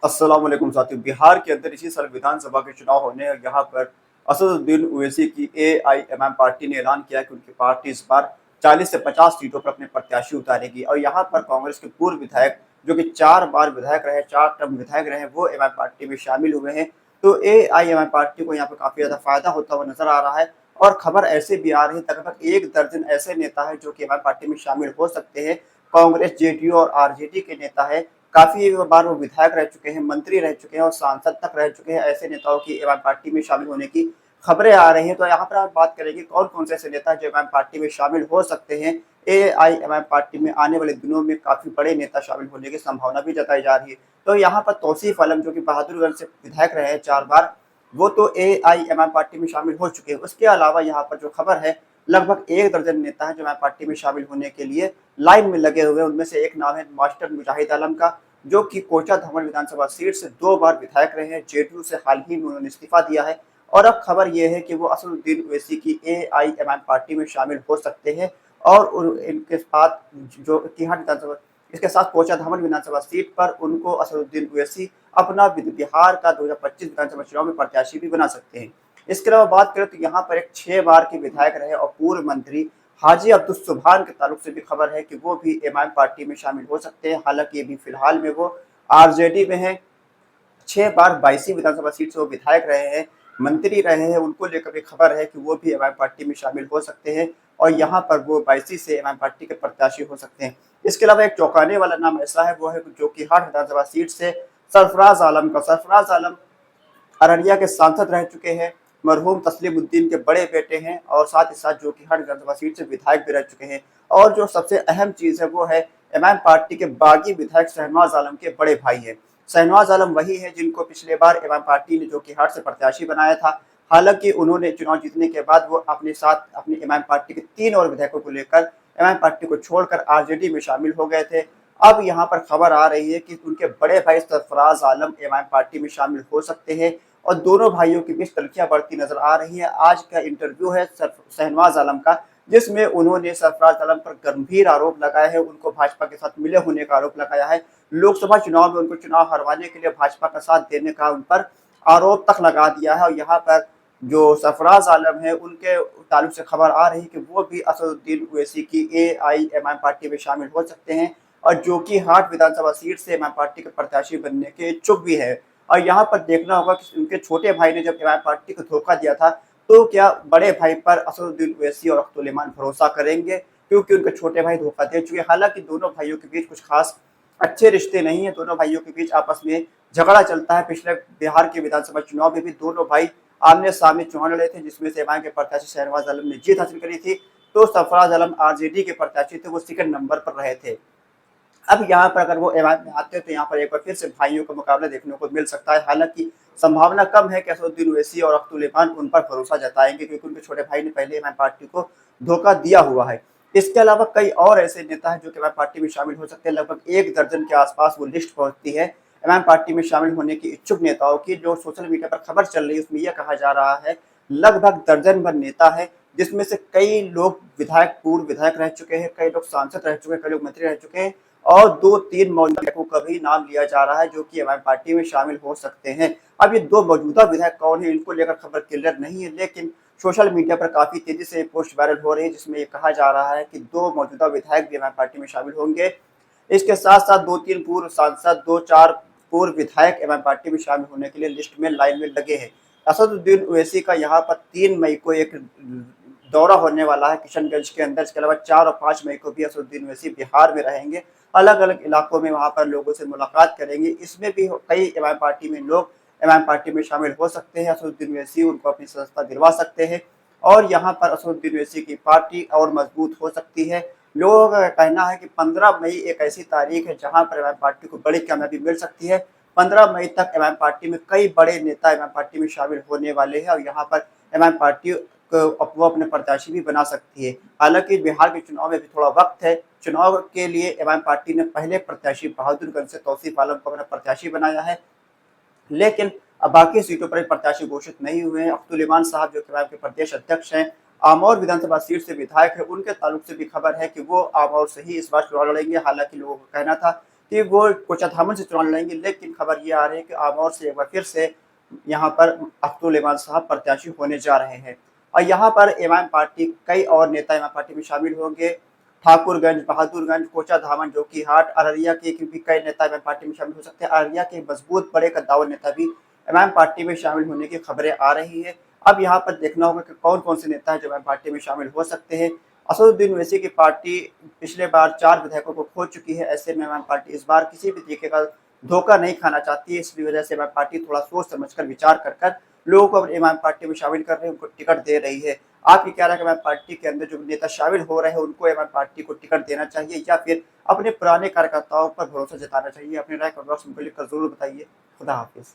अस्सलाम वालेकुम साथियों। बिहार के अंदर इसी साल विधानसभा के चुनाव होने हैं। यहाँ पर असदुद्दीन ओवैसी की एआईएमआईएम पार्टी ने ऐलान किया कि उनकी पार्टी इस बार 40 से 50 सीटों पर अपने प्रत्याशी उतारेगी और यहाँ पर कांग्रेस के पूर्व विधायक जो कि 4 बार विधायक रहे, 4 टर्म विधायक रहे, वो एमआईएम पार्टी में शामिल हुए हैं। तो एआईएमआईएम पार्टी को यहाँ पर काफी ज्यादा फायदा होता हुआ नजर आ रहा है और खबर ऐसे भी आ रही है लगभग 1 दर्जन ऐसे नेता है जो कि एमआईएम पार्टी में शामिल हो सकते हैं। कांग्रेस, जेडीयू और आरजेडी के नेता है। काफी बार वो विधायक रह चुके हैं, मंत्री रह चुके हैं और सांसद तक रह चुके हैं। ऐसे नेताओं की एमआईएम पार्टी में शामिल होने की खबरें आ रही हैं। तो यहाँ पर आप बात करेंगे कौन कौन से ऐसे नेता जो एमआईएम पार्टी में शामिल हो सकते हैं। एआईएमआईएम पार्टी में आने वाले दिनों में काफी बड़े नेता शामिल होने की संभावना भी जताई जा रही है। तो यहाँ पर तौसीफ आलम जो कि बहादुरगंज से विधायक रहे हैं 4 बार, वो तो एआईएमआईएम पार्टी में शामिल हो चुके हैं। उसके अलावा यहाँ पर जो खबर है लगभग 1 दर्जन नेता है जो एमआईएम पार्टी में शामिल होने के लिए लाइन में लगे हुए हैं। उनमें से एक नाम है मास्टर मुजाहिद आलम का, जो कि कोचा धमन विधानसभा सीट से 2 बार विधायक रहे हैं। जेडीयू से हाल ही में उन्होंने इस्तीफा दिया है और अब खबर यह है कि वो असदुद्दीन ओवैसी की एआईएमआईएम पार्टी में शामिल हो सकते हैं और इनके साथ जो तिहाड़ विधानसभा इसके साथ कोचा धामन विधानसभा सीट पर उनको असदुद्दीन ओवैसी अपना बिहार का 2025 विधानसभा चुनाव में प्रत्याशी भी बना सकते हैं। इसके अलावा बात करें तो यहाँ पर एक 6 बार के विधायक रहे और पूर्व मंत्री हाजी अब्दुल सुभान के ताल्लुक से भी खबर है कि वो भी एमआईएम पार्टी में शामिल हो सकते हैं। हालांकि अभी फिलहाल में वो आरजेडी में है। 6 बार 22 विधानसभा सीट से वो विधायक रहे हैं, मंत्री रहे हैं। उनको लेकर भी खबर है कि वो भी एमआईएम पार्टी में शामिल हो सकते हैं और यहाँ पर वो 22 से एमआईएम पार्टी के प्रत्याशी हो सकते हैं। इसके अलावा एक चौंकाने वाला नाम ऐसा है, वो है जो कि हाट विधानसभा सीट से सरफराज आलम का। सरफराज आलम अररिया के सांसद रह चुके हैं, मरहूम तस्लीमुद्दीन के बड़े बेटे हैं और साथ ही साथ जो कि हर विधानसभा सीट से विधायक भी रह चुके हैं। और जो सबसे अहम चीज है वो है एमआईएम पार्टी के बागी विधायक शहनवाज आलम के बड़े भाई है। शहनवाज आलम वही है जिनको पिछले बार एमआईएम पार्टी ने जो कि हाट से प्रत्याशी बनाया था। हालांकि उन्होंने चुनाव जीतने के बाद वो अपने साथ अपनी एमआईएम पार्टी के 3 और विधायकों को लेकर एमआईएम पार्टी को छोड़कर आरजेडी में शामिल हो गए थे। अब यहाँ पर खबर आ रही है कि उनके बड़े भाई सरफराज आलम एमआईएम पार्टी में शामिल हो सकते हैं और दोनों भाइयों के बीच तल्खियां बढ़ती नजर आ रही है। आज का इंटरव्यू है शहनवाज आलम का, जिसमें उन्होंने सरफराज आलम पर गंभीर आरोप लगाए हैं, उनको भाजपा के साथ मिले होने का आरोप लगाया है। लोकसभा चुनाव में उनको चुनाव हरवाने के लिए भाजपा का साथ देने का उन पर आरोप तक लगा दिया है। और यहाँ पर जो सरफराज आलम है उनके ताल्लुक से खबर आ रही है कि वो भी असदुद्दीन ओवैसी की एआईएमआईएम पार्टी में शामिल हो सकते हैं और जो कि हाट विधानसभा सीट से एमआईएम पार्टी के प्रत्याशी बनने के इच्छुक भी है। और यहाँ पर देखना होगा कि उनके छोटे भाई ने जब एमआईएम पार्टी को धोखा दिया था, तो क्या बड़े भाई पर असदुद्दीन ओवैसी और अख्तुल इमान भरोसा करेंगे, क्योंकि उनके छोटे भाई धोखा दे चुके हैं। हालांकि दोनों भाइयों के बीच कुछ खास अच्छे रिश्ते नहीं है, दोनों भाइयों के बीच आपस में झगड़ा चलता है। पिछले बिहार के विधानसभा चुनाव में भी दोनों भाई आमने सामने चुनाव लड़े थे, जिसमें से एमआईएम के प्रत्याशी शहनवाज आलम ने जीत हासिल करी थी, तो सरफराज आलम आरजेडी के प्रत्याशी थे, वो सेकंड नंबर पर रहे थे। अब यहाँ पर अगर वो एमआईएम में आते हैं तो यहाँ पर एक बार फिर से भाइयों का मुकाबला देखने को मिल सकता है। हालांकि संभावना कम है कि असदुद्दीन ओवैसी और अख्तुल इमान उन पर भरोसा जताएंगे, क्योंकि उनके छोटे भाई ने पहले एमआईएम पार्टी को धोखा दिया हुआ है। इसके अलावा कई और ऐसे नेता हैं जो कि एमआईएम पार्टी में शामिल हो सकते हैं। लगभग 1 दर्जन के आसपास वो लिस्ट पहुंचती है एमआईएम पार्टी में शामिल होने की इच्छुक नेताओं की। जो सोशल मीडिया पर खबर चल रही है उसमें यह कहा जा रहा है लगभग दर्जन भर नेता है, जिसमें से कई लोग विधायक, पूर्व विधायक रह चुके हैं, कई लोग सांसद रह चुके हैं, कई लोग मंत्री रह चुके हैं और 2-3 मौजूदा विधायकों का भी नाम लिया जा रहा है जो कि एमआईएम पार्टी में शामिल हो सकते हैं। अब ये 2 मौजूदा विधायक कौन है, इनको लेकर खबर क्लियर नहीं है, लेकिन सोशल मीडिया पर काफी तेजी से पोस्ट वायरल हो रही है, जिसमें ये कहा जा रहा है कि 2 मौजूदा विधायक भी एमआईएम पार्टी में शामिल होंगे। इसके साथ साथ 2-3 पूर्व सांसद, 2-4 पूर्व विधायक एमआईएम पार्टी में शामिल होने के लिए लिस्ट में लाइन में लगे हैं। असदुद्दीन ओवैसी का यहाँ पर 3 मई को एक दौरा होने वाला है किशनगंज के अंदर। इसके अलावा 4 और 5 मई को भी असदुद्दीन ओवैसी बिहार में रहेंगे, अलग अलग इलाकों में वहां पर लोगों से मुलाकात करेंगे। इसमें भी कई एमआईएम पार्टी में लोग एमआईएम पार्टी में शामिल हो सकते हैं। असदुद्दीन ओवैसी उनको अपनी सदस्यता दिलवा सकते हैं और यहाँ पर असदुद्दीन ओवैसी की पार्टी और मजबूत हो सकती है। लोगों का कहना है कि 15 मई एक ऐसी तारीख है जहां पर एमआईएम पार्टी को बड़ी कामयाबी मिल सकती है। 15 मई तक एमआईएम पार्टी में कई बड़े नेता एमआईएम पार्टी में शामिल होने वाले हैं और यहाँ पर एमआईएम पार्टी वो अपने प्रत्याशी भी बना सकती है। हालांकि बिहार के चुनाव में भी थोड़ा वक्त है। चुनाव के लिए एमआईएम पार्टी ने पहले प्रत्याशी बहादुरगंज से तौसीफ आलम को अपना प्रत्याशी बनाया है, लेकिन अब बाकी सीटों पर प्रत्याशी घोषित नहीं हुए हैं। अख्तुल इमान साहब जो एमआईएम के प्रदेश अध्यक्ष हैं, आमौर विधानसभा सीट से विधायक है, उनके ताल्लुक से भी खबर है कि वो आमौर से ही इस बार चुनाव लड़ेंगे। हालांकि लोगों का कहना था कि वो कोचाधामन से चुनाव लड़ेंगे, लेकिन खबर ये आ रही है कि आमौर से एक बार फिर से यहाँ पर अख्तरुल इमान साहब प्रत्याशी होने जा रहे हैं। और यहाँ पर इमाम पार्टी कई और नेता इमाम पार्टी में शामिल होंगे। ठाकुरगंज, बहादुरगंज, कोचाधामन, जोकीहाट, अररिया के क्योंकि कई नेता इमाम पार्टी में शामिल हो सकते हैं। अररिया के मजबूत बड़े कद्दावर नेता भी इमाम पार्टी में शामिल होने की खबरें आ रही है। अब यहाँ पर देखना होगा कि कौन-कौन से नेता हैं जो इमाम पार्टी में शामिल हो सकते हैं। असदुद्दीन ओवैसी की पार्टी पिछले बार 4 विधायकों को खो चुकी है। ऐसे में इमाम पार्टी इस बार किसी भी तरीके का धोखा नहीं खाना चाहती है। इसकी वजह से इमाम पार्टी थोड़ा सोच समझकर विचार कर लोगों को अपने इमाम पार्टी में शामिल कर रहे हैं, उनको टिकट दे रही है। आपकी क्या राय है, इमाम पार्टी के अंदर जो नेता शामिल हो रहे हैं उनको इमाम पार्टी को टिकट देना चाहिए या फिर अपने पुराने कार्यकर्ताओं पर भरोसा जताना चाहिए? अपनी राय कमेंट बॉक्स में लिखकर जरूर बताइए। खुदा हाफिज।